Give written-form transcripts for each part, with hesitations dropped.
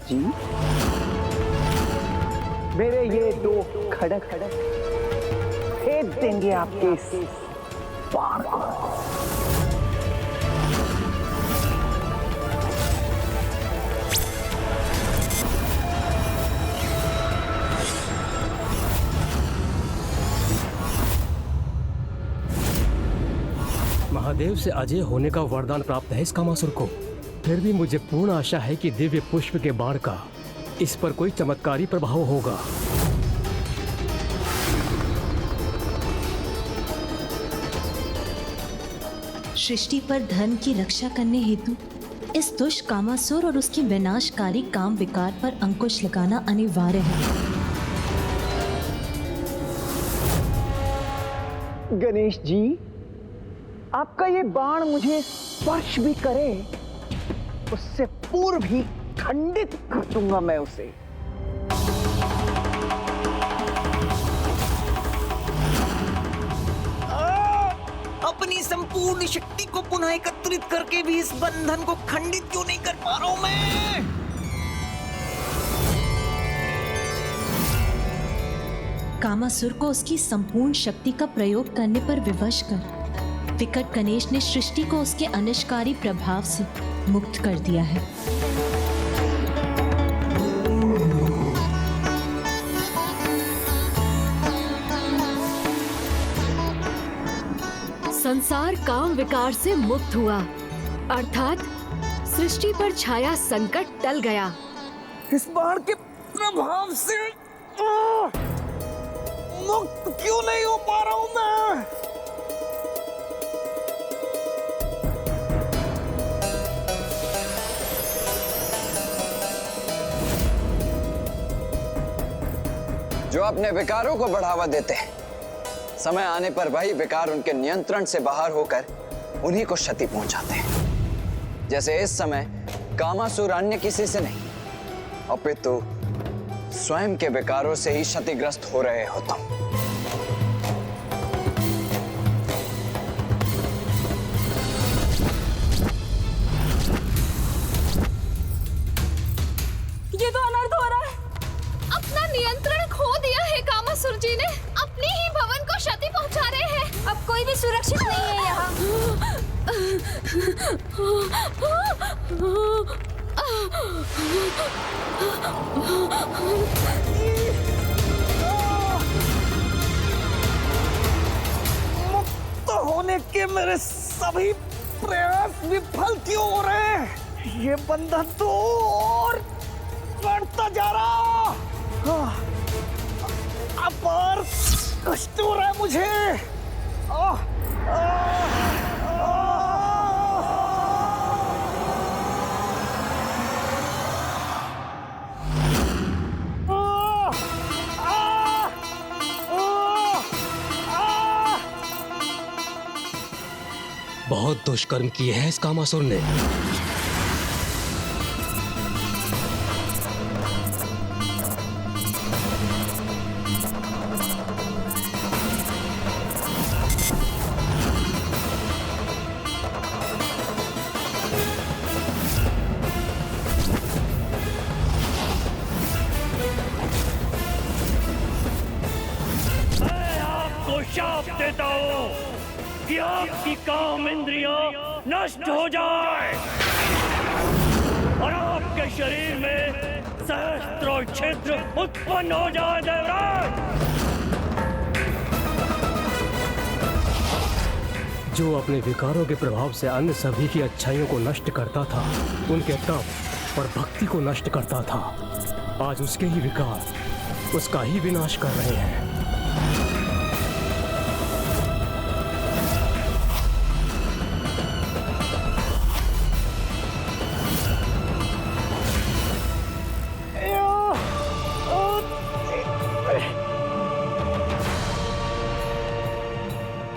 जी, मेरे ये दो खड़क फेंक देंगे आपके इस बाण को। महादेव से अजय होने का वरदान प्राप्त है इस कामासुर को। फिर भी मुझे पूर्ण आशा है कि दिव्य पुष्प के बाण का इस पर कोई चमत्कारी प्रभाव होगा। सृष्टि पर धर्म की रक्षा करने हेतु इस दुष्ट कामासुर और उसके विनाशकारी काम विकार पर अंकुश लगाना अनिवार्य है। गणेश जी, आपका ये बाण मुझे स्पर्श भी करे उससे पूर्व ही खंडित कर दूंगा मैं उसे। अपनी संपूर्ण शक्ति को पुनः एकत्रित करके भी इस बंधन को खंडित क्यों नहीं कर पा रहा हूं मैं? कामासुर को उसकी संपूर्ण शक्ति का प्रयोग करने पर विवश कर विकट गणेश ने सृष्टि को उसके अनिष्टकारी प्रभाव से मुक्त कर दिया है। संसार काम विकार से मुक्त हुआ, अर्थात सृष्टि पर छाया संकट टल गया। इस बाण के प्रभाव से मुक्त क्यों नहीं हो पा रहा हूं मैं? जो अपने विकारों को बढ़ावा देते हैं, समय आने पर वही विकार उनके नियंत्रण से बाहर होकर उन्हीं को क्षति पहुंचाते हैं। जैसे इस समय कामासुर अन्य किसी से नहीं अपितु स्वयं के विकारों से ही क्षतिग्रस्त हो रहे हो तुम। ये तो अनर्थ हो रहा है। अपना नियंत्रण खो दिया है कामासुर जी ने, अपने ही भवन को क्षति पहुंचा रहे हैं। अब कोई भी सुरक्षित नहीं है यहाँ। मुक्त होने के मेरे सभी प्रयास विफल क्यों हो रहे हैं? ये बंधन तो और बढ़ता जा रहा। अपार कष्ट हो रहा है मुझे। बहुत दुष्कर्म किए हैं इस कामासुर ने। शाप देता हूं कि आपकी काम इंद्रियां नष्ट हो जाए और आपके शरीर में सहस्त्रों छिद्र उत्पन्न हो जाए। देवराज, जो अपने विकारों के प्रभाव से अन्य सभी की अच्छाइयों को नष्ट करता था, उनके तप और भक्ति को नष्ट करता था, आज उसके ही विकार उसका ही विनाश कर रहे हैं।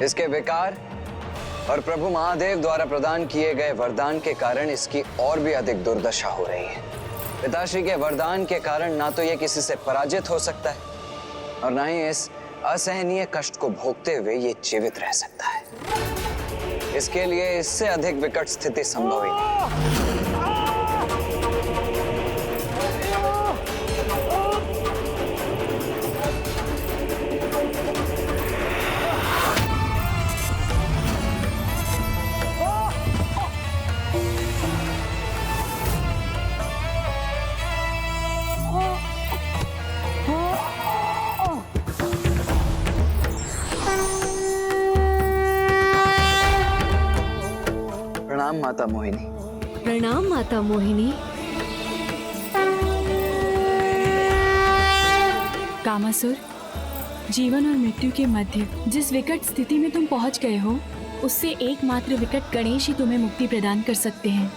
इसके विकार और प्रभु महादेव द्वारा प्रदान किए गए वरदान के कारण इसकी और भी अधिक दुर्दशा हो रही है। पिताश्री के वरदान के कारण ना तो ये किसी से पराजित हो सकता है और ना ही इस असहनीय कष्ट को भोगते हुए ये जीवित रह सकता है। इसके लिए इससे अधिक विकट स्थिति संभव ही नहीं। माता मोहिनी। प्रणाम माता मोहिनी। कामासुर, जीवन और मृत्यु के मध्य जिस विकट स्थिति में तुम पहुंच गए हो, उससे एकमात्र विकट गणेश ही तुम्हें मुक्ति प्रदान कर सकते हैं।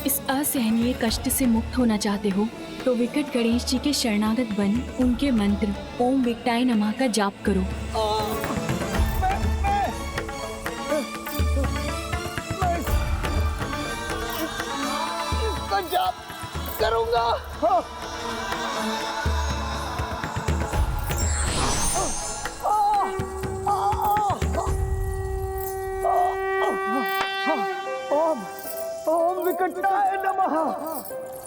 इस असहनीय कष्ट से मुक्त होना चाहते हो तो विकट गणेश जी के शरणागत बन उनके मंत्र ओम विकटाय नमः का जाप करो। इसका जाप करूंगा। ओम विकटाय नमः।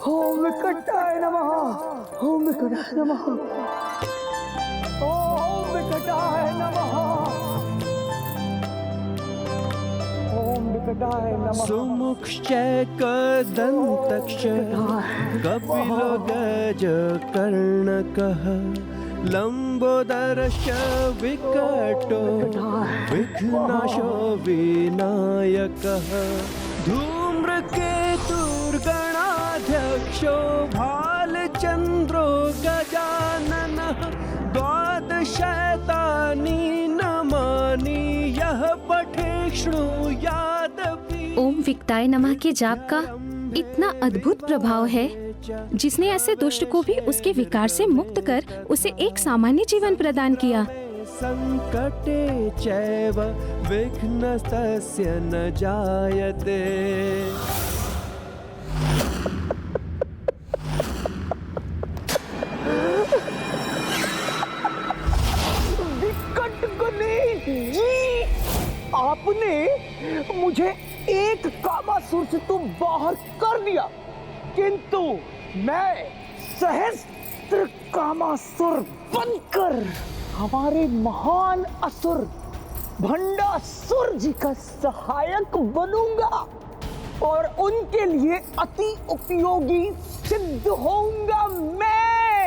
ओम विकटाय नमः। ओम विकटाय नमः। ओम विकटाय नमः। ओम विकटाय नमः। सुमुक्षश्च कदन्तश्च कपिलो गजकर्णकः लम्बोदरश्च विकटो विघ्नाशो विनायकः धूम्रकेतुर्गणाध्यक्षो भालचन्द्रो गजाननः द्वादशैतानि नामानि यः पठे शृणुयादपि। ओम विकटाय नमः के जाप का इतना अद्भुत प्रभाव है जिसने ऐसे दुष्ट को भी उसके विकार से मुक्त कर उसे एक सामान्य जीवन प्रदान किया। संकटे चैव विघ्नस्तस्य न जायते। विकट गणेश जी, आपने मुझे एक कामासुर से तो बाहर कर दिया, किंतु मैं सहस्त्र कामासुर बनकर हमारे महान असुर भंडासुर जी का सहायक बनूंगा और उनके लिए अति उपयोगी सिद्ध होऊंगा मैं।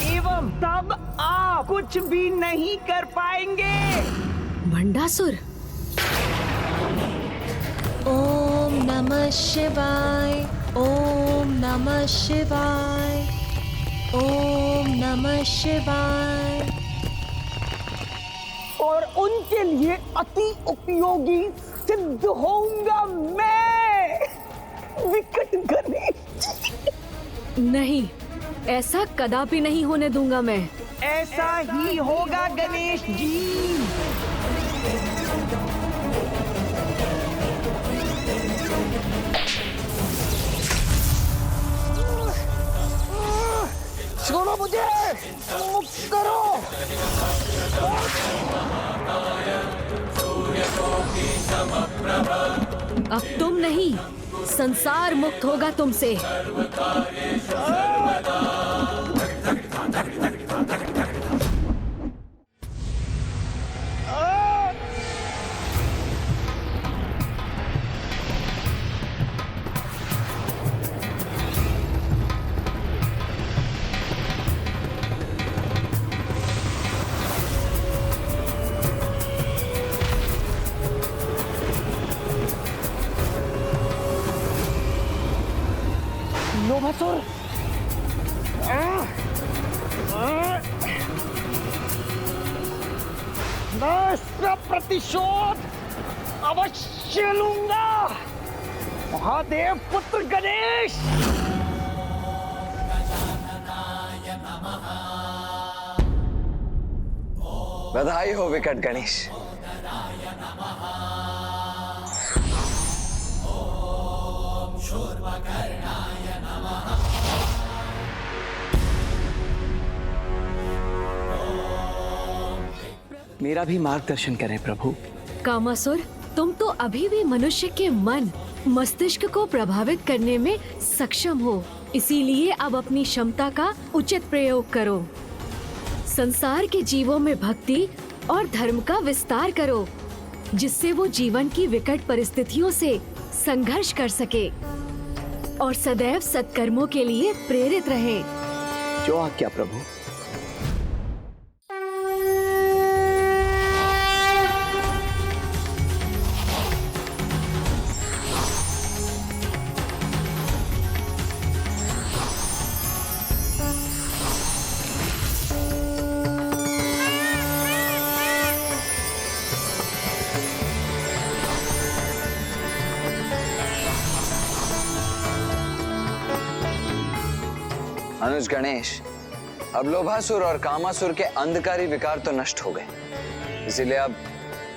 एवं तब आप कुछ भी नहीं कर पाएंगे। भंडासुर। ओम नमः शिवाय। ओम नमः शिवाय। ओम नमः शिवाय। और उनके लिए अति उपयोगी सिद्ध होऊंगा मैं, विकट गणेश। नहीं, ऐसा कदापि नहीं होने दूंगा मैं। ऐसा ही होगा गणेश जी। छोड़ो मुझे, मुक्त करो। अब तुम नहीं, संसार मुक्त होगा तुमसे। लोभासुर, मैं इसका प्रतिशोध अवश्य लूंगा। महादेव पुत्र गणेश। बधाई हो विकट गणेश। मेरा भी मार्गदर्शन करें प्रभु। कामासुर, तुम तो अभी भी मनुष्य के मन मस्तिष्क को प्रभावित करने में सक्षम हो, इसीलिए अब अपनी क्षमता का उचित प्रयोग करो। संसार के जीवों में भक्ति और धर्म का विस्तार करो, जिससे वो जीवन की विकट परिस्थितियों से संघर्ष कर सके और सदैव सत्कर्मों के लिए प्रेरित रहे। जो आज्ञा प्रभु। अनुज गणेश, अब लोभासुर और कामासुर के अंधकारी विकार तो नष्ट हो गए, इसीलिए अब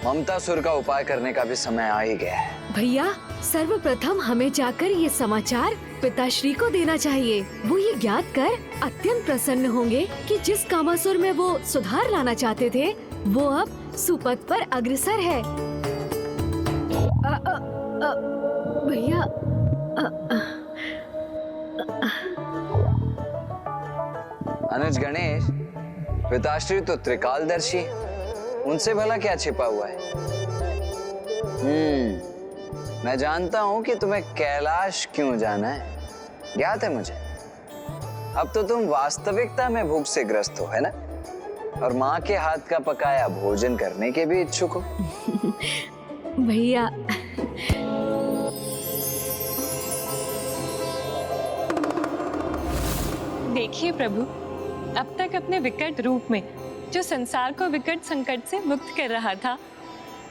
ममतासुर का उपाय करने का भी समय आ ही गया है। भैया, सर्वप्रथम हमें जाकर ये समाचार पिताश्री को देना चाहिए। वो ये ज्ञात कर अत्यंत प्रसन्न होंगे कि जिस कामासुर में वो सुधार लाना चाहते थे, वो अब सुपथ पर अग्रसर है। भैया, अनुज गणेश, पिताश्री तो त्रिकालदर्शी, उनसे भला क्या छिपा हुआ है? मैं जानता हूं कि तुम्हें कैलाश क्यों जाना है, ज्ञात है मुझे। अब तो तुम वास्तविकता में भूख से ग्रस्त हो, है ना? और माँ के हाथ का पकाया भोजन करने के भी इच्छुक हो। भैया, देखिए प्रभु, अब तक अपने विकट रूप में जो संसार को विकट संकट से मुक्त कर रहा था,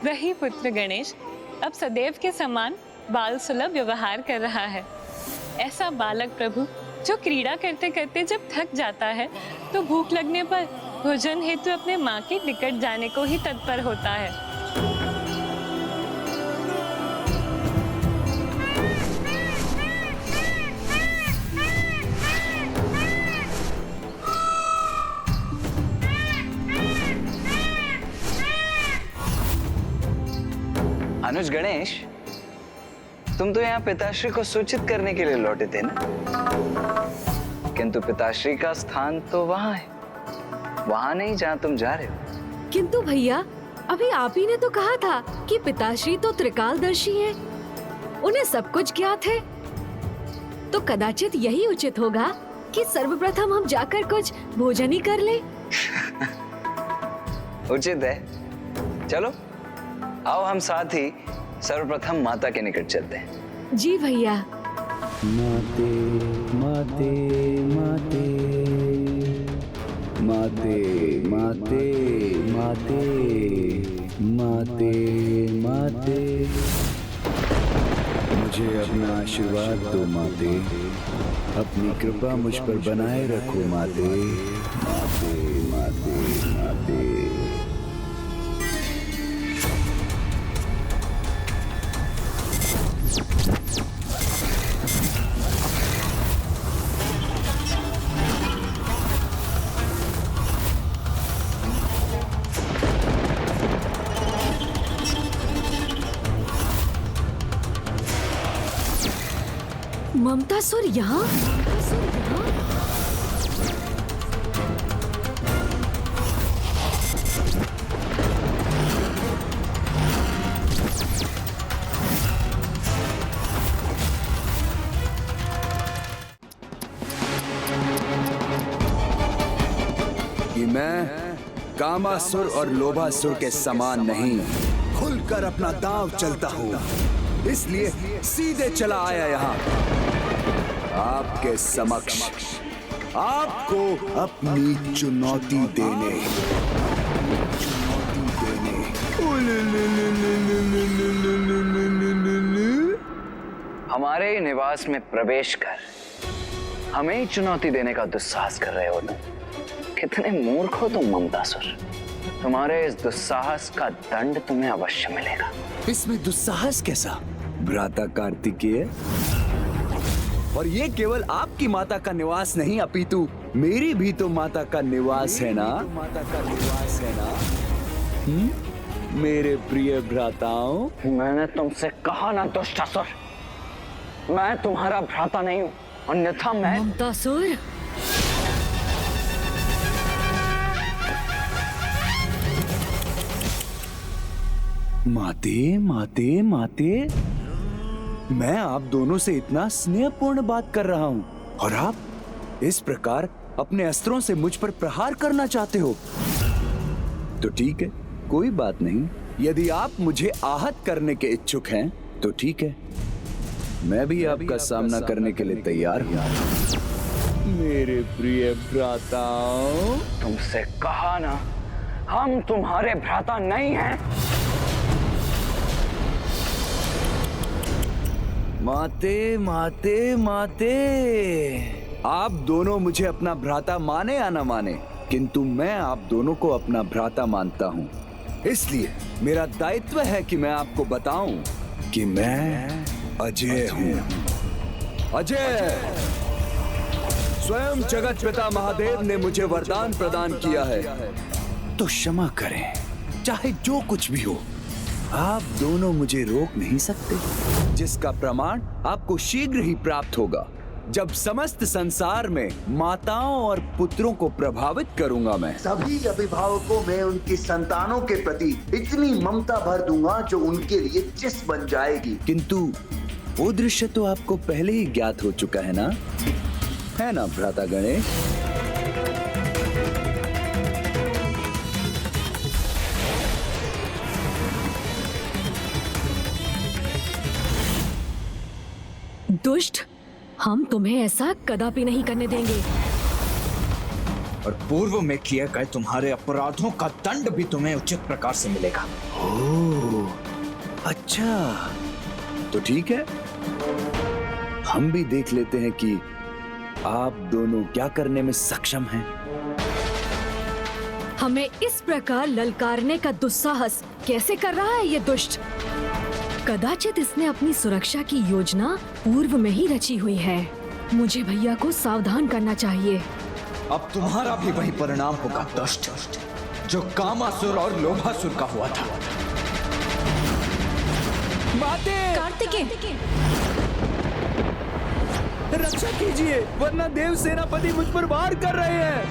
वही पुत्र गणेश अब सदैव के समान बाल सुलभ व्यवहार कर रहा है। ऐसा बालक प्रभु जो क्रीड़ा करते करते जब थक जाता है तो भूख लगने पर भोजन हेतु अपने माँ के निकट जाने को ही तत्पर होता है। अनुज गणेश, तुम तो यहाँ पिताश्री को सूचित करने के लिए लौटे थे ना? किंतु पिताश्री का स्थान तो वहाँ है, वहाँ नहीं जहाँ तुम जा रहे हो। किंतु भैया, अभी आप ही ने तो कहा था कि पिताश्री तो त्रिकालदर्शी हैं, उन्हें सब कुछ ज्ञात है। तो कदाचित यही उचित होगा कि सर्वप्रथम हम जाकर कुछ भोजन ही कर लें। उचित है, चलो आओ हम साथ ही सर्वप्रथम माता के निकट चलते हैं। जी भैया। माते माते माते माते माते माते माते माते, मुझे अपना आशीर्वाद दो माते, अपनी कृपा मुझ पर बनाए रखो माते। माते माते माते। ममतासुर यहाँ? कि मैं कामासुर और लोभासुर के समान नहीं, खुलकर अपना दांव चलता हूँ, इसलिए सीधे चला आया यहाँ आपके समक्ष, आपको अपनी चुनौती देने। हमारे निवास में प्रवेश कर हमें ही चुनौती देने का दुस्साहस कर रहे हो तुम। कितने मूर्ख हो तुम ममतासुर। तुम्हारे इस दुस्साहस का दंड तुम्हें अवश्य मिलेगा। इसमें दुस्साहस कैसा भ्राता कार्तिकेय? और ये केवल आपकी माता का निवास नहीं, अपितु मेरी भी तो माता का निवास है ना? माता का निवास है ना? मेरे प्रिय भ्राताओं, मैंने तुमसे कहा ना दुष्टासुर, मैं तुम्हारा भ्राता नहीं हूँ, अन्यथा मैं। ममतासुर, माते माते माते, मैं आप दोनों से इतना स्नेहपूर्ण बात कर रहा हूँ और आप इस प्रकार अपने अस्त्रों से मुझ पर प्रहार करना चाहते हो। तो ठीक है, कोई बात नहीं। यदि आप मुझे आहत करने के इच्छुक हैं तो ठीक है, मैं भी आपका सामना करने के लिए तैयार हूँ। मेरे प्रिय भ्राताओं, तुमसे कहा ना, हम तुम्हारे भ्राता नहीं हैं। माते माते माते, आप दोनों मुझे अपना भ्राता माने या न माने, किंतु मैं आप दोनों को अपना भ्राता मानता हूँ। इसलिए मेरा दायित्व है कि मैं आपको बताऊं कि मैं अजय हूँ। अजय! स्वयं जगत पिता महादेव ने मुझे वरदान प्रदान किया है, तो क्षमा करें, चाहे जो कुछ भी हो, आप दोनों मुझे रोक नहीं सकते, जिसका प्रमाण आपको शीघ्र ही प्राप्त होगा, जब समस्त संसार में माताओं और पुत्रों को प्रभावित करूंगा मैं। सभी अभिभावकों में उनकी संतानों के प्रति इतनी ममता भर दूंगा जो उनके लिए चिस बन जाएगी। किंतु वो दृश्य तो आपको पहले ही ज्ञात हो चुका है ना भ्राता गणेश? दुष्ट, हम तुम्हें ऐसा कदापि नहीं करने देंगे। और पूर्व में किए गए तुम्हारे अपराधों का दंड भी तुम्हें उचित प्रकार से मिलेगा। ओह, अच्छा, तो ठीक है, हम भी देख लेते हैं कि आप दोनों क्या करने में सक्षम हैं। हमें इस प्रकार ललकारने का दुस्साहस कैसे कर रहा है ये दुष्ट? कदाचित इसने अपनी सुरक्षा की योजना पूर्व में ही रची हुई है। मुझे भैया को सावधान करना चाहिए। अब तुम्हारा भी वही परिणाम होगा दुष्ट, जो कामासुर और लोभासुर का हुआ था। कार्तिकेय! रक्षा कीजिए, वरना देव सेनापति मुझ पर वार कर रहे हैं।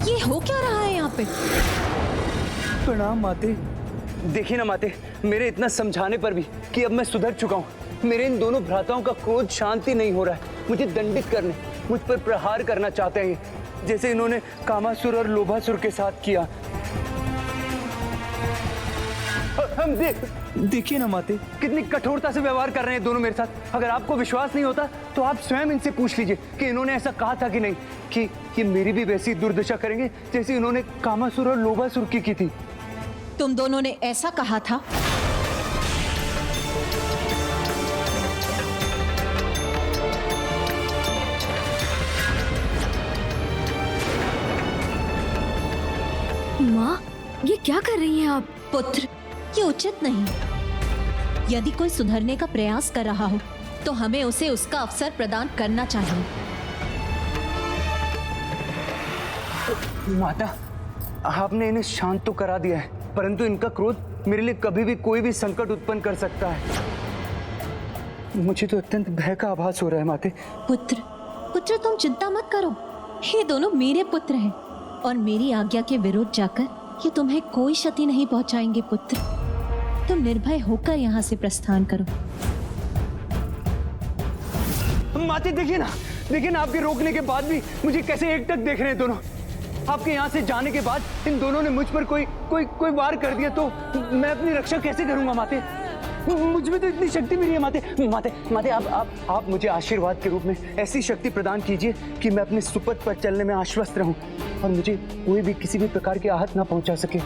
ये हो क्या रहा है यहाँ पे? प्रणाम माते। देखिए ना माते, मेरे इतना समझाने पर भी कि अब मैं सुधर चुका हूँ, मेरे इन दोनों भ्राताओं का क्रोध शांति नहीं हो रहा है। मुझे दंडित करने, मुझ पर प्रहार करना चाहते हैं, जैसे इन्होंने कामासुर और लोभासुर के साथ किया। हम देखिए ना माते, कितनी कठोरता से व्यवहार कर रहे हैं दोनों मेरे साथ। अगर आपको विश्वास नहीं होता तो आप स्वयं इनसे पूछ लीजिए कि इन्होंने ऐसा कहा था कि नहीं कि ये मेरी भी वैसी दुर्दशा करेंगे जैसे इन्होंने कामासुर और लोभासुर की थी। तुम दोनों ने ऐसा कहा था? माँ, ये क्या कर रही हैं आप? पुत्र, ये उचित नहीं। यदि कोई सुधरने का प्रयास कर रहा हो तो हमें उसे उसका अवसर प्रदान करना चाहिए। माता, आपने इन्हें शांत तो करा दिया है, परंतु इनका क्रोध मेरे लिए कभी भी कोई भी संकट उत्पन्न कर सकता है। मुझे तो अत्यंत भय का आभास हो रहा है माते। पुत्र तुम चिंता मत करो, ये दोनों मेरे पुत्र हैं और मेरी आज्ञा के विरुद्ध जाकर ये तुम्हें कोई क्षति नहीं पहुंचाएंगे। पुत्र, तुम निर्भय होकर यहाँ से प्रस्थान करो। माते देखिए ना आपके रोकने के बाद भी मुझे कैसे एकटक देख रहे हैं दोनों। आपके यहाँ से जाने के बाद इन दोनों ने मुझ पर कोई वार कर दिया तो मैं अपनी रक्षा कैसे करूंगा माते? मुझ में तो इतनी शक्ति भी नहीं है माते। आप मुझे आशीर्वाद के रूप में ऐसी शक्ति प्रदान कीजिए कि मैं अपने सुपथ पर चलने में आश्वस्त रहूं और मुझे कोई भी किसी भी प्रकार की आहत ना पहुंचा सके।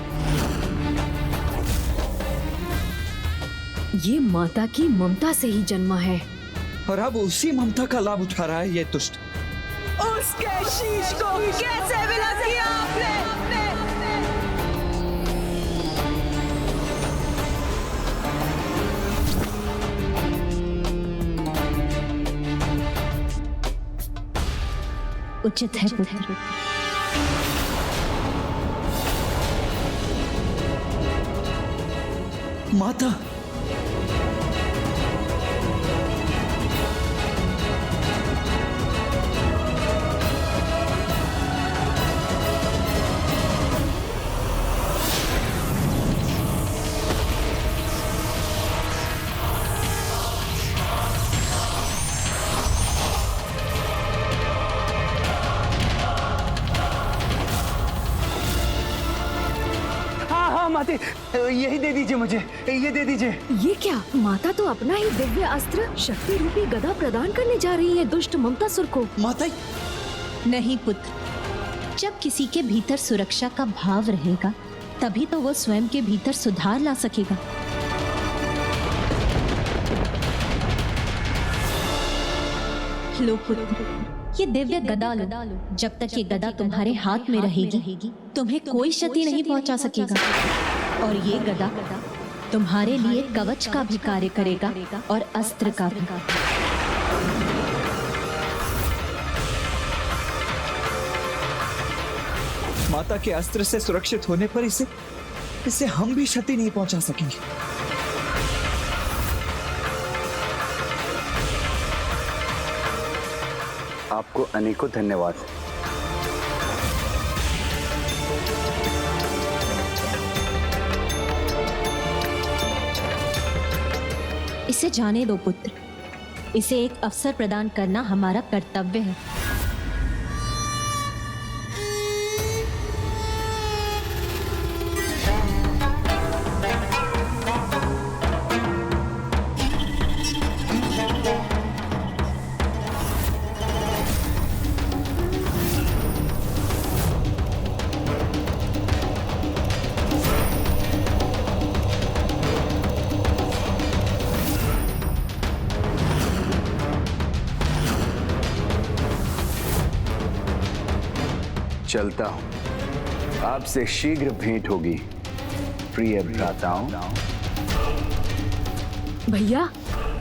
ये माता की ममता से ही जन्मा है और अब उसी ममता का लाभ उठा रहा है ये दुष्ट। उसके शीश को कैसे विला किया आपने? उचित है पुत्र। माता, माते, यही दे दीजिए मुझे, ये दे दीजिए। ये क्या? माता तो अपना ही दिव्य अस्त्र शक्ति रूपी गदा प्रदान करने जा रही है दुष्ट ममतासुर को। माता, नहीं पुत्र, जब किसी के भीतर सुरक्षा का भाव रहेगा तभी तो वो स्वयं के भीतर सुधार ला सकेगा। लो पुत्र, ये दिव्य गदा लो। जब तक ये गदा तुम्हारे हाथ में रहेगी तुम्हें कोई क्षति नहीं पहुंचा सकेगा। और ये गदा तुम्हारे लिए कवच का भी कार्य करेगा और अस्त्र का भी। माता के अस्त्र से सुरक्षित होने पर इसे हम भी क्षति नहीं पहुंचा सकेंगे। आपको अनेकों धन्यवाद। इसे जाने दो पुत्र, इसे एक अवसर प्रदान करना हमारा कर्तव्य है। चलता हूं, आपसे शीघ्र भेंट होगी प्रिय भ्राताओं। भैया,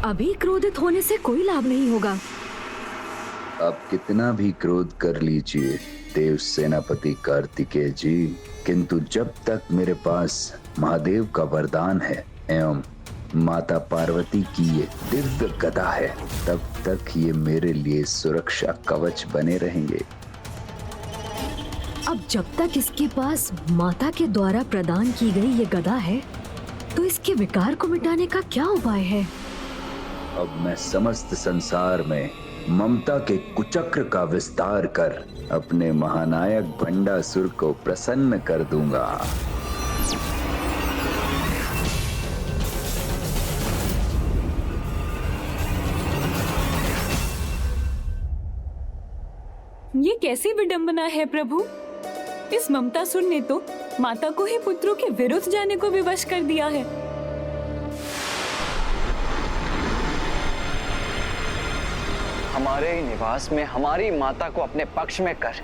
अभी क्रोधित होने से कोई लाभ नहीं होगा। आप कितना भी क्रोध कर लीजिए देव सेनापति कार्तिकेय जी, किंतु जब तक मेरे पास महादेव का वरदान है एवं माता पार्वती की ये दिव्य गदा है, तब तक ये मेरे लिए सुरक्षा कवच बने रहेंगे। अब जब तक इसके पास माता के द्वारा प्रदान की गई ये गदा है, तो इसके विकार को मिटाने का क्या उपाय है? अब मैं समस्त संसार में ममता के कुचक्र का विस्तार कर अपने महानायक भंडासुर को प्रसन्न कर दूंगा। ये कैसी विडंबना है प्रभु? इस ममतासुर ने तो माता को ही पुत्रों के विरुद्ध जाने को विवश कर दिया है। हमारे ही निवास में हमारी माता को अपने पक्ष में कर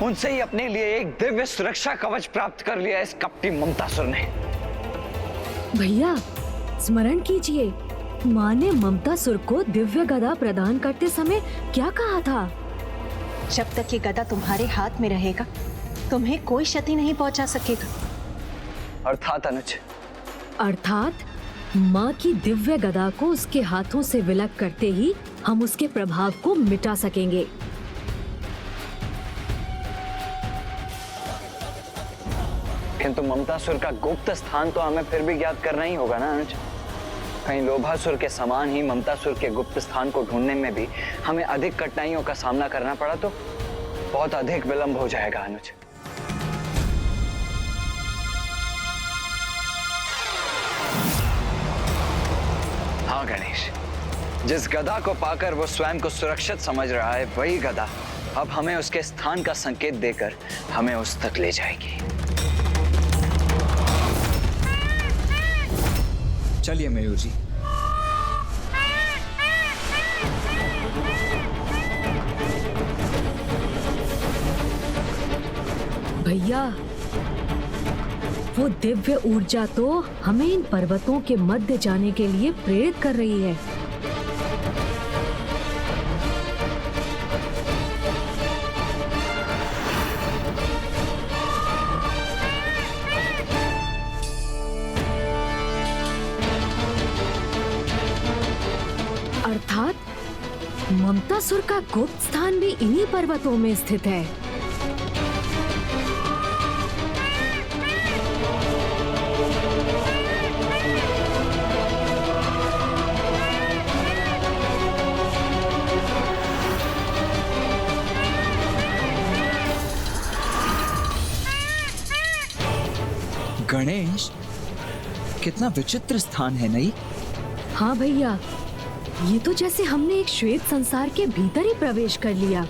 उनसे ही अपने लिए एक दिव्य सुरक्षा कवच प्राप्त कर लिया इस कपटी ममतासुर ने। भैया, स्मरण कीजिए, माँ ने ममतासुर को दिव्य गदा प्रदान करते समय क्या कहा था? जब तक ये गदा तुम्हारे हाथ में रहेगा तुम्हें कोई क्षति नहीं पहुंचा सकेगा। अर्थात अनुज, अर्थात माँ की दिव्य गदा को उसके हाथों से विलग करते ही हम उसके प्रभाव को मिटा सकेंगे। किंतु ममतासुर का गुप्त स्थान तो हमें फिर भी ज्ञात करना ही होगा ना अनुज। कहीं लोभासुर के समान ही ममतासुर के गुप्त स्थान को ढूंढने में भी हमें अधिक कठिनाइयों का सामना करना पड़ा तो बहुत अधिक विलंब हो जाएगा अनुज। हाँ गणेश, जिस गदा को पाकर वो स्वयं को सुरक्षित समझ रहा है, वही गदा अब हमें उसके स्थान का संकेत देकर हमें उस तक ले जाएगी। चलिए मयूर जी। भैया, वो दिव्य ऊर्जा तो हमें इन पर्वतों के मध्य जाने के लिए प्रेरित कर रही है। अर्थात ममतासुर का गुप्त स्थान भी इन्हीं पर्वतों में स्थित है। गणेश, कितना विचित्र स्थान है नहीं? हाँ भैया, ये तो जैसे हमने एक श्वेत संसार के भीतर ही प्रवेश कर लिया।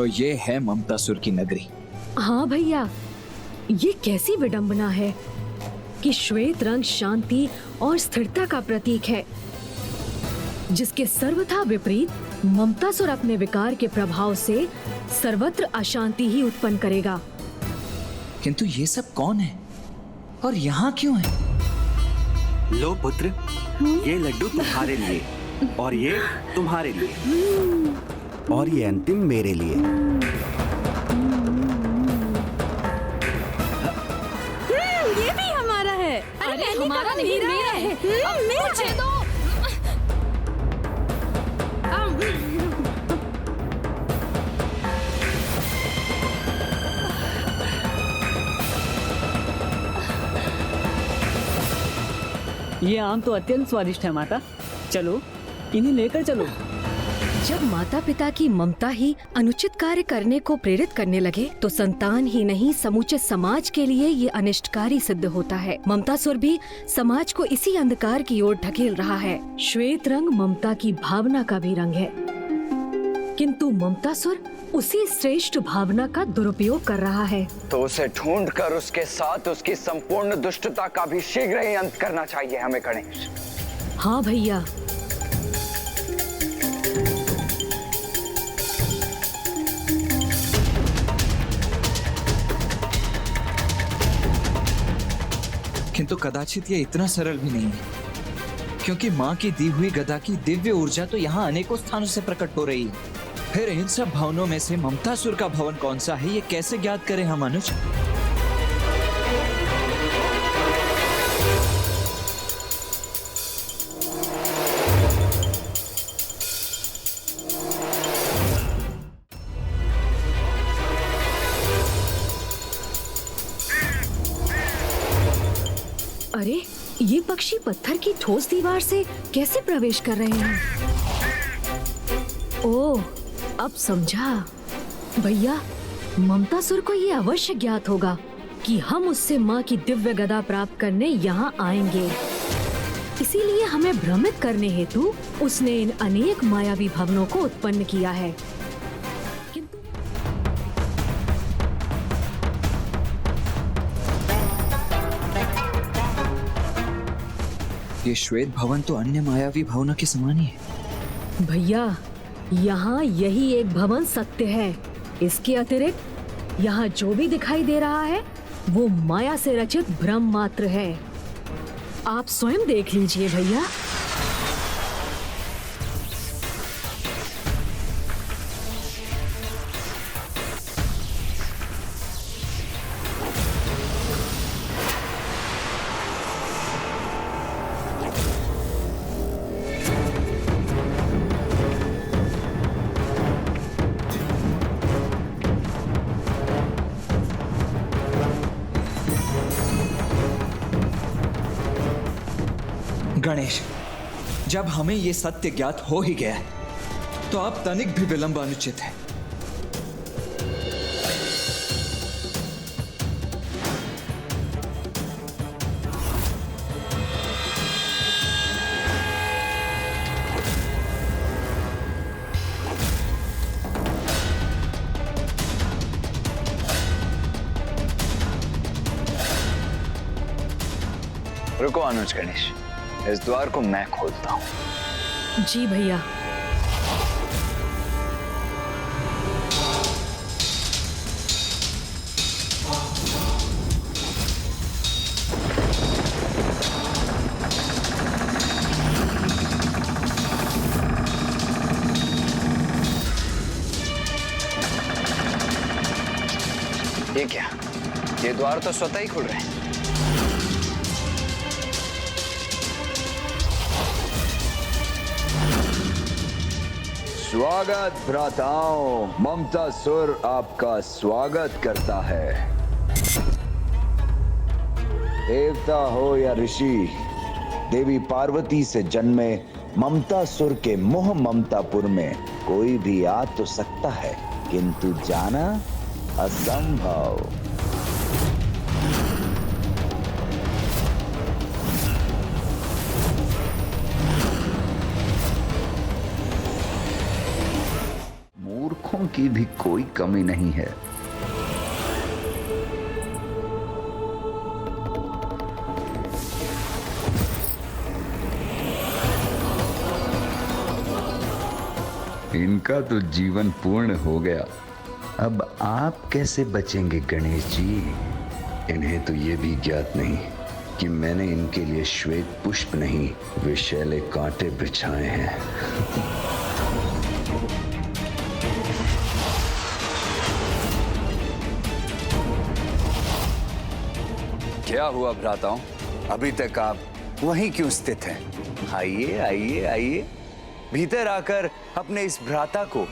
तो ये है ममतासुर की नगरी। हाँ भैया, ये कैसी विडंबना है कि श्वेत रंग शांति और स्थिरता का प्रतीक है, जिसके सर्वथा विपरीत ममतासुर अपने विकार के प्रभाव से सर्वत्र अशांति ही उत्पन्न करेगा। किंतु ये सब कौन है और यहाँ क्यों है? लो पुत्र, ये लड्डू तुम्हारे लिए और ये तुम्हारे लिए और ये अंतिम मेरे लिए। ये भी हमारा है। अरे हमारा नहीं, मेरा है। मुझे दो। ये आम तो अत्यंत स्वादिष्ट है माता, चलो इन्हें लेकर चलो। जब माता पिता की ममता ही अनुचित कार्य करने को प्रेरित करने लगे, तो संतान ही नहीं समूचे समाज के लिए ये अनिष्टकारी सिद्ध होता है। ममतासुर भी समाज को इसी अंधकार की ओर ढकेल रहा है। श्वेत रंग ममता की भावना का भी रंग है, किंतु ममतासुर उसी श्रेष्ठ भावना का दुरुपयोग कर रहा है। तो उसे ढूंढकर उसके साथ उसकी संपूर्ण दुष्टता का भी शीघ्र ही अंत करना चाहिए हमें गणेश। हाँ भैया। किंतु कदाचित ये इतना सरल भी नहीं है, क्योंकि माँ की दी हुई गदा की दिव्य ऊर्जा तो यहाँ अनेकों स्थानों से प्रकट हो रही है। फिर इन सब भवनों में से ममतासुर का भवन कौन सा है, ये कैसे ज्ञात करें हम अनुज? अरे ये पक्षी पत्थर की ठोस दीवार से कैसे प्रवेश कर रहे हैं? ओह, अब समझा। भैया, ममतासुर को ये अवश्य ज्ञात होगा कि हम उससे माँ की दिव्य गदा प्राप्त करने यहाँ आएंगे। इसीलिए हमें भ्रमित करने हेतु उसने इन अनेक मायावी भवनों को उत्पन्न किया है। ये श्वेत भवन तो अन्य मायावी भवनों के समान ही है। भैया, यहाँ यही एक भवन सत्य है। इसके अतिरिक्त यहाँ जो भी दिखाई दे रहा है वो माया से रचित भ्रम मात्र है। आप स्वयं देख लीजिए भैया। गणेश, जब हमें ये सत्य ज्ञात हो ही गया है, तो अब तनिक भी विलंब अनुचित है। रुको अनुज गणेश, इस द्वार को मैं खोलता हूँ। जी भैया। ये क्या? ये द्वार तो स्वतः ही खुल रहे हैं। स्वागत भ्राताओं, ममतासुर आपका स्वागत करता है। देवता हो या ऋषि, देवी पार्वती से जन्मे ममतासुर के मोह ममतापुर में कोई भी आ तो सकता है, किंतु जाना असंभव। मूर्खों आशाओं की भी कोई कमी नहीं है। इनका तो जीवन पूर्ण हो गया। अब आप कैसे बचेंगे गणेश जी? इन्हें तो ये भी ज्ञात नहीं कि मैंने इनके लिए श्वेत पुष्प नहीं, विषैले कांटे बिछाए हैं। क्या हुआ भ्राताओं? अभी तक आप वहीं क्यों स्थित हैं? आइए आइए आइए, भीतर आकर अपने इस भ्राता को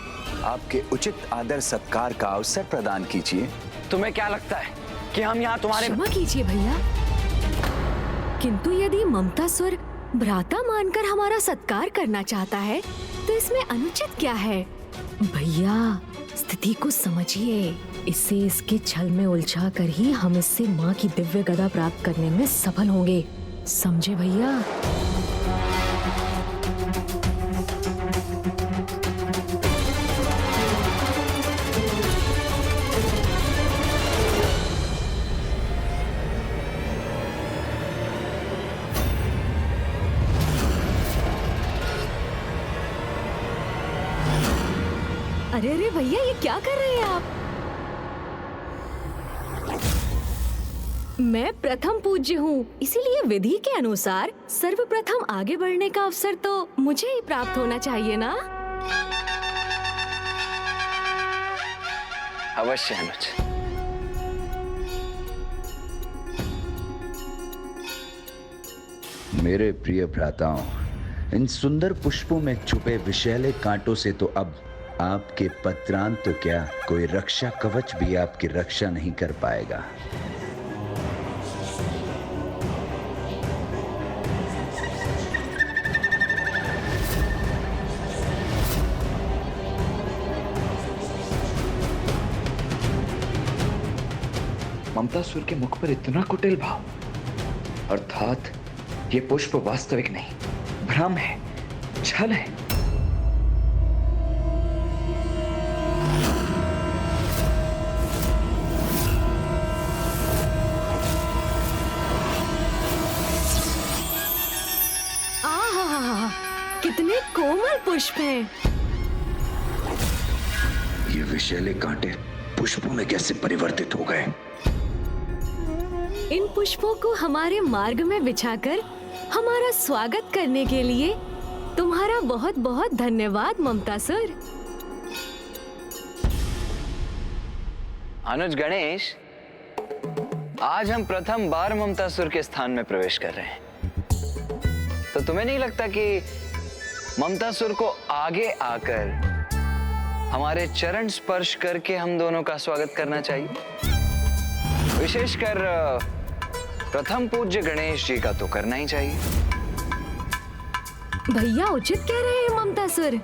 आपके उचित आदर सत्कार का अवसर प्रदान कीजिए। तुम्हें क्या लगता है कि हम यहाँ तुम्हारे... क्षमा कीजिए भैया, किंतु यदि ममतासुर भ्राता मानकर हमारा सत्कार करना चाहता है तो इसमें अनुचित क्या है? भैया स्थिति को समझिए, इससे इसके छल में उलझा कर ही हम इससे माँ की दिव्य गदा प्राप्त करने में सफल होंगे, समझे भैया? अरे अरे भैया, ये क्या कर रहे हैं आप? मैं प्रथम पूज्य हूँ, इसीलिए विधि के अनुसार सर्वप्रथम आगे बढ़ने का अवसर तो मुझे ही प्राप्त होना चाहिए ना? अवश्य अनुज। मेरे प्रिय भ्राताओं, इन सुंदर पुष्पों में छुपे विषैले कांटों से तो अब आपके पत्रांत तो क्या, कोई रक्षा कवच भी आपकी रक्षा नहीं कर पाएगा। ममतासुर के मुख पर इतना कुटिल भाव, अर्थात ये पुष्प वास्तविक नहीं, भ्रम है, छल है। कितने कोमल पुष्प हैं। ये विषैले कांटे पुष्पों में कैसे परिवर्तित हो गए? इन पुष्पों को हमारे मार्ग में बिछाकर हमारा स्वागत करने के लिए तुम्हारा बहुत बहुत धन्यवाद ममतासुर। अनुज गणेश, आज हम प्रथम बार ममतासुर के स्थान में प्रवेश कर रहे हैं, तो तुम्हें नहीं लगता कि ममतासुर को आगे आकर हमारे चरण स्पर्श करके हम दोनों का स्वागत करना चाहिए? विशेषकर प्रथम पूज्य गणेश जी का तो करना ही चाहिए। भैया उचित कह रहे हैं ममतासुर।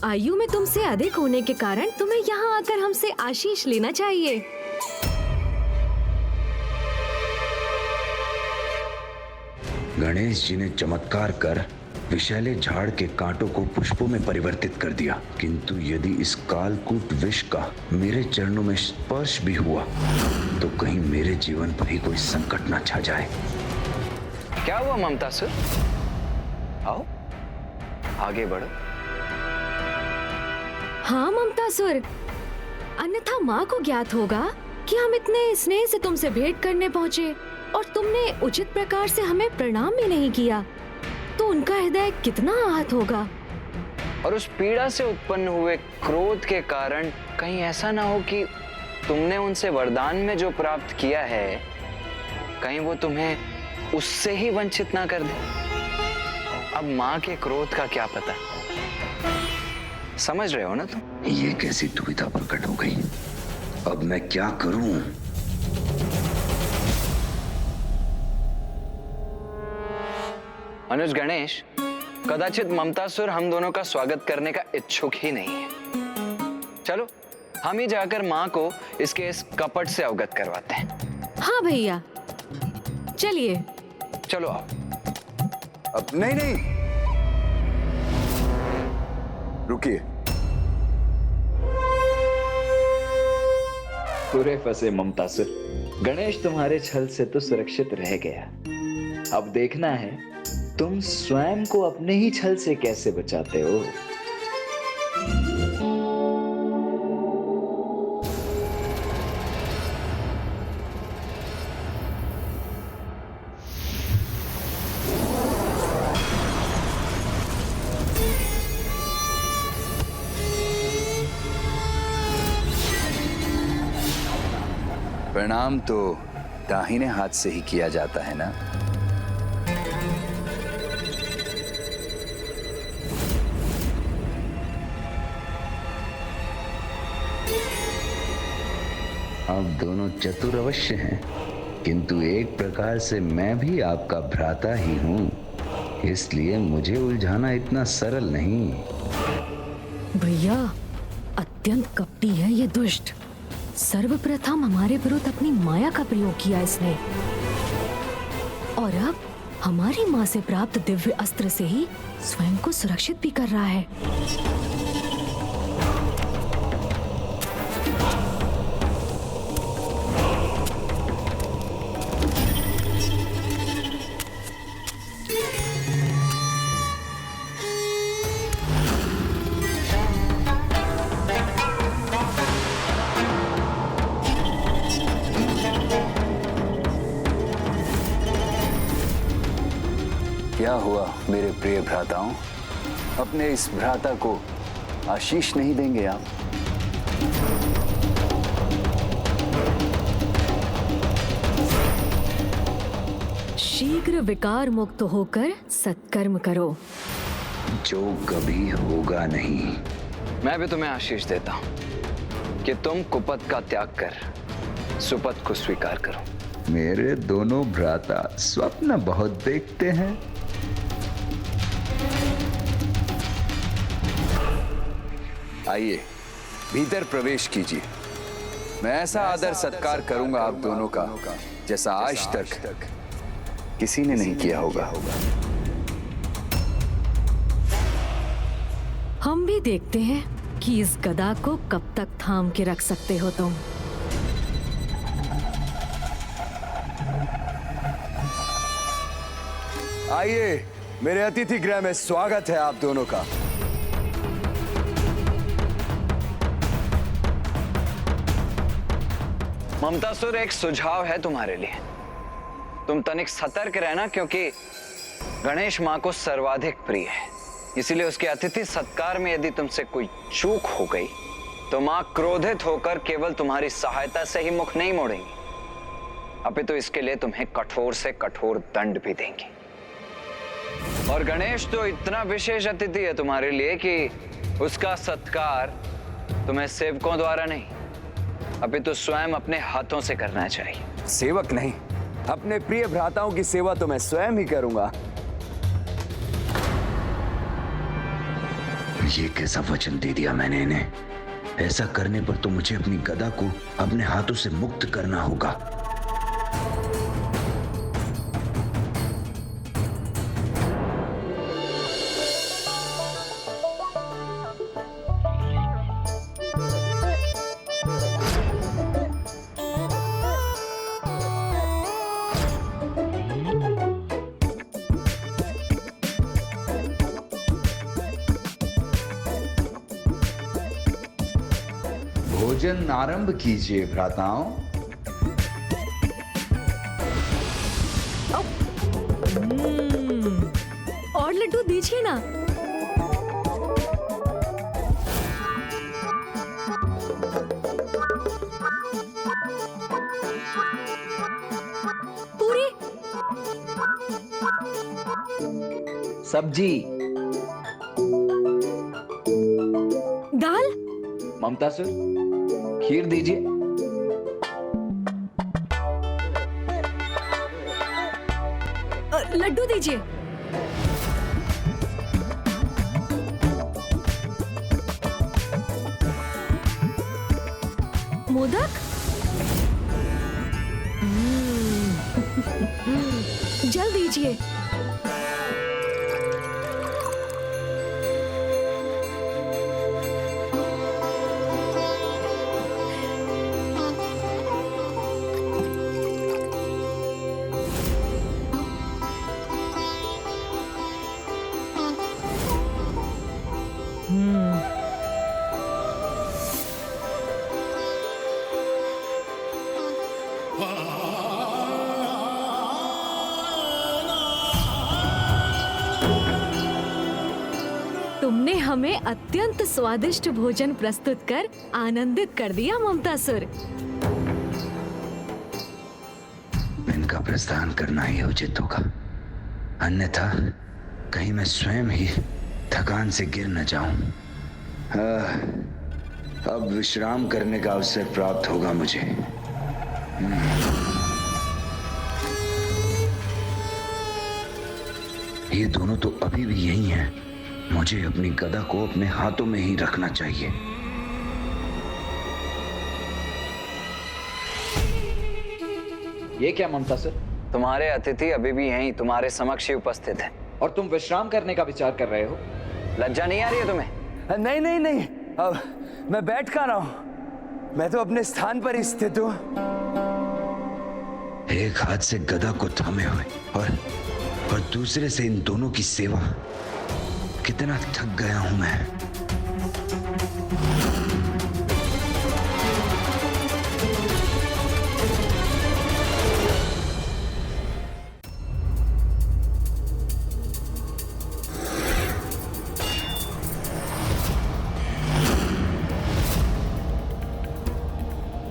आयु में तुमसे अधिक होने के कारण तुम्हें यहाँ आकर हमसे आशीष लेना चाहिए। गणेश जी ने चमत्कार कर विषैले झाड़ के कांटों को पुष्पों में परिवर्तित कर दिया, किंतु यदि इस कालकूट विष का मेरे चरणों में स्पर्श भी हुआ तो कहीं मेरे जीवन पर ही कोई संकट न छा जाए। क्या हुआ ममतासुर? आओ आगे बढ़ो। हाँ ममतासुर, अन्यथा माँ को ज्ञात होगा कि हम इतने स्नेह से तुमसे भेंट करने पहुँचे और तुमने उचित प्रकार से हमें प्रणाम भी नहीं किया, तो उनका हृदय कितना आहत होगा। और उस पीड़ा से उत्पन्न हुए क्रोध के कारण कहीं ऐसा ना हो कि तुमने उनसे वरदान में जो प्राप्त किया है, कहीं वो तुम्हें उससे ही वंचित ना कर दे। अब माँ के क्रोध का क्या पता, समझ रहे हो ना तुम? ये कैसी दुविधा प्रकट हो गई, अब मैं क्या करूं? अनुज गणेश, कदाचित ममतासुर हम दोनों का स्वागत करने का इच्छुक ही नहीं है। चलो हम ही जाकर माँ को इसके इस कपट से अवगत करवाते हैं। हाँ भैया चलिए। चलो आओ। अब नहीं, रुकिए। पूरे फंसे ममतासुर। गणेश तुम्हारे छल से तो सुरक्षित रह गया। अब देखना है तुम स्वयं को अपने ही छल से कैसे बचाते हो। प्रणाम तो दाहिने हाथ से ही किया जाता है ना। आप दोनों चतुर अवश्य हैं, किंतु एक प्रकार से मैं भी आपका भ्राता ही हूं, इसलिए मुझे उलझाना इतना सरल नहीं। भैया, अत्यंत कपटी है ये दुष्ट। सर्वप्रथम हमारे विरुद्ध अपनी माया का प्रयोग किया इसने, और अब हमारी माँ से प्राप्त दिव्य अस्त्र से ही स्वयं को सुरक्षित भी कर रहा है। क्या हुआ मेरे प्रिय भ्राताओं, अपने इस भ्राता को आशीष नहीं देंगे आप? शीघ्र विकार मुक्त होकर सत्कर्म करो, जो कभी होगा नहीं। मैं भी तुम्हें आशीष देता हूं कि तुम कुपथ का त्याग कर सुपथ को स्वीकार करो। मेरे दोनों भ्राता स्वप्न बहुत देखते हैं। आइए भीतर प्रवेश कीजिए। मैं ऐसा आदर सत्कार करूंगा आप दोनों का जैसा आज तक किसी ने नहीं किया होगा। हम भी देखते हैं कि इस गदा को कब तक थाम के रख सकते हो तुम। आइए, मेरे अतिथि गृह में स्वागत है आप दोनों का। ममतासुर, एक सुझाव है तुम्हारे लिए। तुम तनिक सतर्क रहना, क्योंकि गणेश माँ को सर्वाधिक प्रिय है। इसीलिए उसके अतिथि सत्कार में यदि तुमसे कोई चूक हो गई तो माँ क्रोधित होकर केवल तुम्हारी सहायता से ही मुख नहीं मोड़ेंगी, अपितु इसके लिए तुम्हें कठोर से कठोर दंड भी देंगी। और गणेश तो इतना विशेष अतिथि है तुम्हारे लिए कि उसका सत्कार तुम्हें सेवकों द्वारा नहीं, अपितु स्वयं अपने हाथों से करना चाहिए। सेवक नहीं, अपने प्रिय भ्राताओं की सेवा तो मैं स्वयं ही करूंगा। ये कैसा वचन दे दिया मैंने इन्हें? ऐसा करने पर तो मुझे अपनी गदा को अपने हाथों से मुक्त करना होगा। भोजन आरंभ कीजिए भ्राताओं। और लड्डू दीजिए ना। पूरी सब्जी, दाल, ममतासुर खीर दीजिए। लड्डू दीजिए। मोदक, जल दीजिए। तुमने हमें अत्यंत स्वादिष्ट भोजन प्रस्तुत कर आनंदित कर दिया ममतासुर। इनका प्रस्थान करना ही उचित होगा, अन्यथा कहीं मैं स्वयं ही थकान से गिर न जाऊं। अब विश्राम करने का अवसर प्राप्त होगा मुझे। ये दोनों तो अभी भी यही हैं। मुझे अपनी गदा को अपने हाथों में ही रखना चाहिए। ये क्या ममतासुर? तुम्हारे अतिथि अभी भी यहीं तुम्हारे समक्ष ही उपस्थित हैं। और तुम विश्राम करने का विचार कर रहे हो? लज्जा नहीं आ रही है तुम्हें? नहीं नहीं नहीं, अब मैं बैठ कहाँ रहा हूं, मैं तो अपने स्थान पर ही स्थित हूं। एक हाथ से गदा को थामे हुए और दूसरे से इन दोनों की सेवा। कितना थक गया हूं मैं।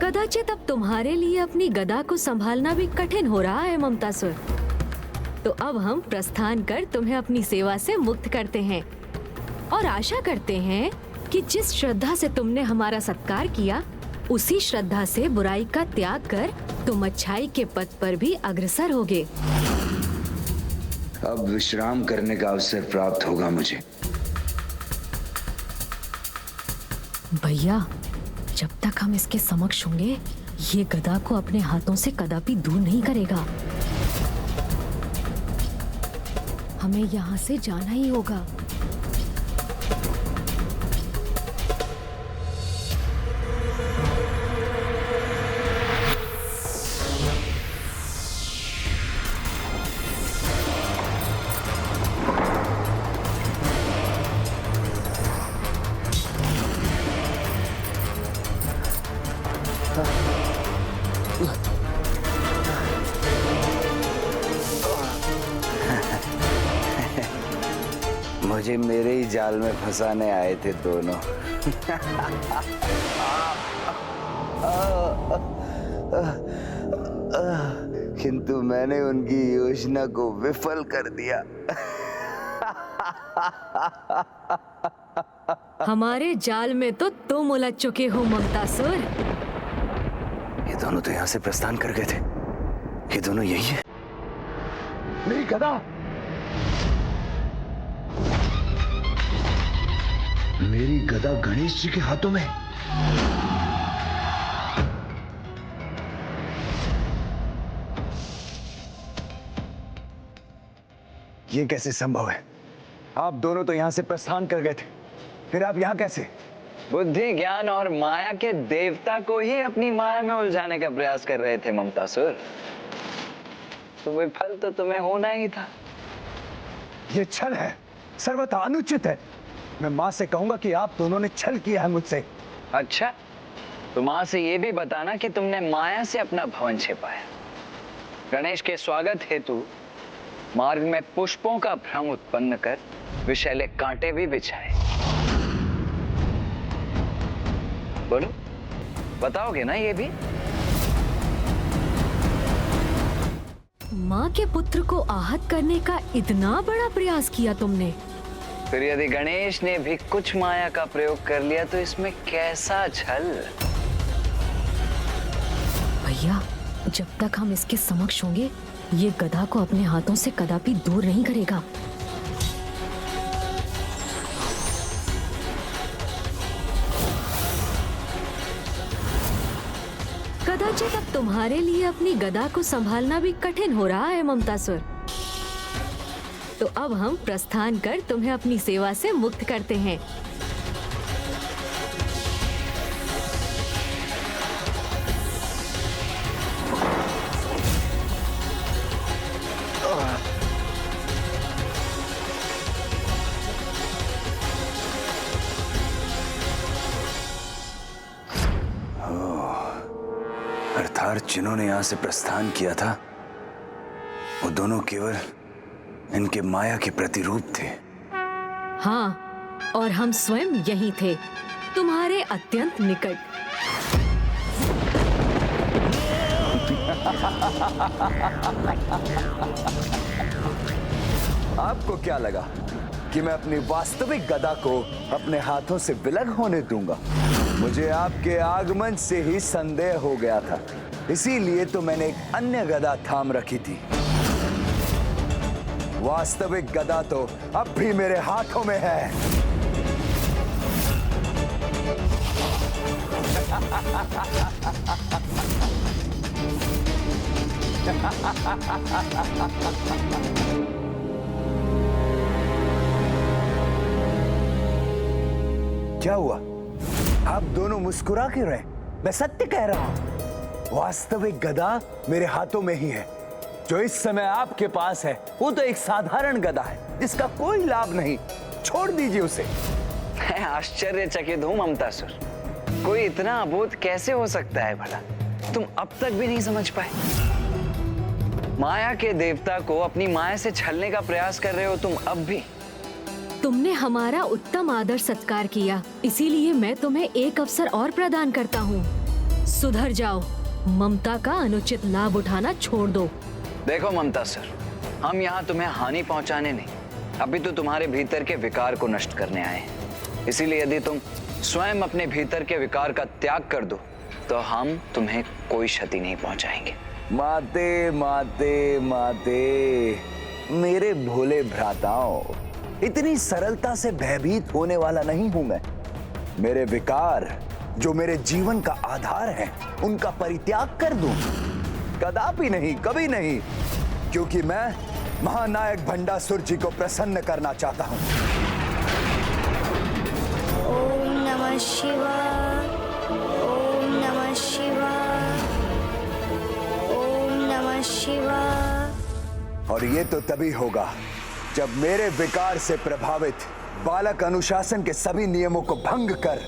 कदाचित अब तुम्हारे लिए अपनी गदा को संभालना भी कठिन हो रहा है ममतासुर। तो अब हम प्रस्थान कर तुम्हें अपनी सेवा से मुक्त करते हैं और आशा करते हैं कि जिस श्रद्धा से तुमने हमारा सत्कार किया, उसी श्रद्धा से बुराई का त्याग कर तुम अच्छाई के पथ पर भी अग्रसर होगे। अब विश्राम करने का अवसर प्राप्त होगा मुझे। भैया, जब तक हम इसके समक्ष होंगे, ये गदा को अपने हाथों से कदापि दूर नहीं करेगा। हमें यहाँ से जाना ही होगा। मुझे मेरे ही जाल में फंसाने आए थे दोनों। किंतु मैंने उनकी योजना को विफल कर दिया। हमारे जाल में तो तुम उलझ चुके हो ममतासुर। ये दोनों तो यहाँ से प्रस्थान कर गए थे। ये दोनों यही है। मेरी गदा! मेरी गदा गणेश जी के हाथों में। ये कैसे संभव है? आप दोनों तो यहाँ से प्रस्थान कर गए थे, फिर आप यहाँ कैसे? बुद्धि, ज्ञान और माया के देवता को ही अपनी माया में उलझाने का प्रयास कर रहे थे ममतासुर। तो विफल तो तुम्हें होना ही था। ये छल है, सर्वथा अनुचित है। मैं माँ से कहूंगा कि आप दोनों ने छल किया है मुझसे। अच्छा, तो माँ से ये भी बताना कि तुमने माया से अपना भवन छिपाया। गणेश के स्वागत हेतु मार्ग में पुष्पों का भ्रम उत्पन्न कर विषैले कांटे भी बिछाए। बोलो, बताओगे ना ये भी? माँ के पुत्र को आहत करने का इतना बड़ा प्रयास किया तुमने। फिर यदि गणेश ने भी कुछ माया का प्रयोग कर लिया तो इसमें कैसा छल? भैया, जब तक हम इसके समक्ष होंगे, ये गधा को अपने हाथों से कदापि दूर नहीं करेगा। कदाचित अब तुम्हारे लिए अपनी गदा को संभालना भी कठिन हो रहा है ममतासुर। तो अब हम प्रस्थान कर तुम्हें अपनी सेवा से मुक्त करते हैं। अर्थात जिन्होंने यहाँ से प्रस्थान किया था, वो दोनों केवल इनके माया के प्रतिरूप थे। हाँ, और हम स्वयं यहीं थे, तुम्हारे अत्यंत निकट। आपको क्या लगा कि मैं अपनी वास्तविक गदा को अपने हाथों से विलग होने दूंगा? मुझे आपके आगमन से ही संदेह हो गया था, इसीलिए तो मैंने एक अन्य गदा थाम रखी थी। वास्तविक गदा तो अब भी मेरे हाथों में है। क्या हुआ? आप दोनों मुस्कुरा क्यों रहे? मैं सत्य कह रहा हूं, वास्तविक गदा मेरे हाथों में ही है। जो इस समय आपके पास है वो तो एक साधारण गदा है जिसका कोई लाभ नहीं। छोड़ दीजिए उसे। मैं आश्चर्यचकित हूं ममतासुर, कोई इतना अबोध कैसे हो सकता है भला? तुम अब तक भी नहीं समझ पाए? माया के देवता को अपनी माया से छलने का प्रयास कर रहे हो तुम अब भी। तुमने हमारा उत्तम आदर सत्कार किया, इसीलिए मैं तुम्हें एक अवसर और प्रदान करता हूँ। सुधर जाओ, ममता का अनुचित लाभ उठाना छोड़ दो। देखो ममतासुर, हम यहाँ तुम्हें हानि पहुँचाने नहीं, अभी तो तुम्हारे भीतर के विकार को नष्ट करने आए हैं। इसीलिए यदि तुम स्वयं अपने भीतर के विकार का त्याग कर दो तो हम तुम्हें कोई क्षति नहीं पहुँचाएंगे। माते माते माते, मेरे भोले भ्राताओं, इतनी सरलता से भयभीत होने वाला नहीं हूं मैं। मेरे विकार जो मेरे जीवन का आधार है उनका परित्याग कर दूं? कदापि नहीं, कभी नहीं, क्योंकि मैं महानायक भंडासुर जी को प्रसन्न करना चाहता हूं। ओम नमः शिवाय, ओम नमः शिवाय, ओम नमः शिवाय। और ये तो तभी होगा जब मेरे विकार से प्रभावित बालक अनुशासन के सभी नियमों को भंग कर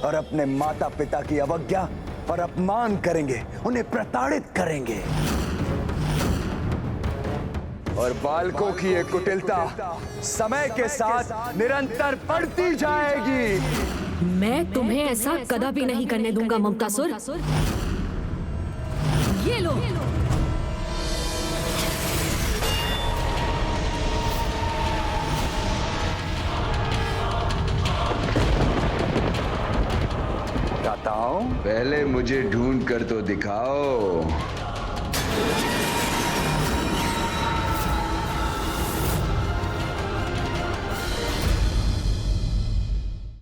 और अपने माता पिता की अवज्ञा और अपमान करेंगे, उन्हें प्रताड़ित करेंगे। और बालकों की ये कुटिलता समय के साथ निरंतर बढ़ती जाएगी। मैं तुम्हें ऐसा कदापि नहीं करने दूंगा ममतासुर। ये लो। पहले मुझे ढूंढ कर तो दिखाओ।